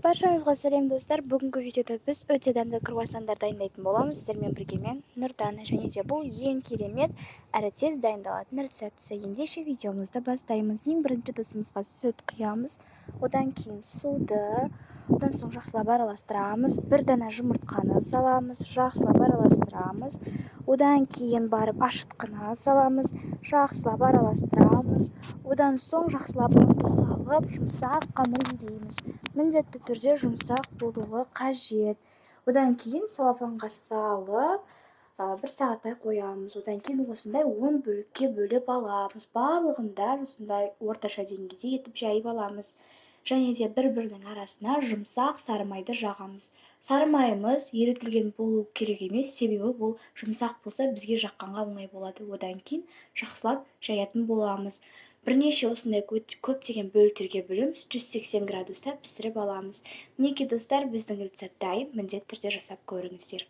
Баршаңызға сәлем достар. Бүгінгі видеода біз өте дәмді круассандар дайындайтын боламыз. Сіздермен бірге мен Нұрдана, және де бұл ең керемет әрі тез дайындалатын рецепті. Ендеше видеомызды бастаймыз. Ең бірінші ыдысымызға сүт құямыз, одан кейін суды, одан соң жақсылап араластырамыз. Бір дана жұмыртқаны саламыз, жақсылап араластырамыз. Одан кейін барып ашытқыны саламыз, жақсылап араластырамыз. Одан соң жақсылап ұнды салып, жұмсақ қамыр илейміз. Міндетті түрде жұмсақ болуы қажет. Одан кейін салафанға салып, 1 сағаттай қоямыз. Одан кейін осындай 10 бөлікке бөліп аламыз. Барлығында осындай орташа деңгейде етіп жайып аламыз. Және де бір-бірінің арасына жұмсақ сары майды жағамыз. Сары майымыз ерітілген болу керек емес, себебі бұл жұмсақ болса бізге жаққанға оңай болады. Одан кейін жақсылап жаятын боламыз. Бірнеше осындай көптеген бөліктерге бөліп 180 градуста пісіріп аламыз. Мінекей достар, біздің рецепт дайын, міндетті түрде жасап көріңіздер.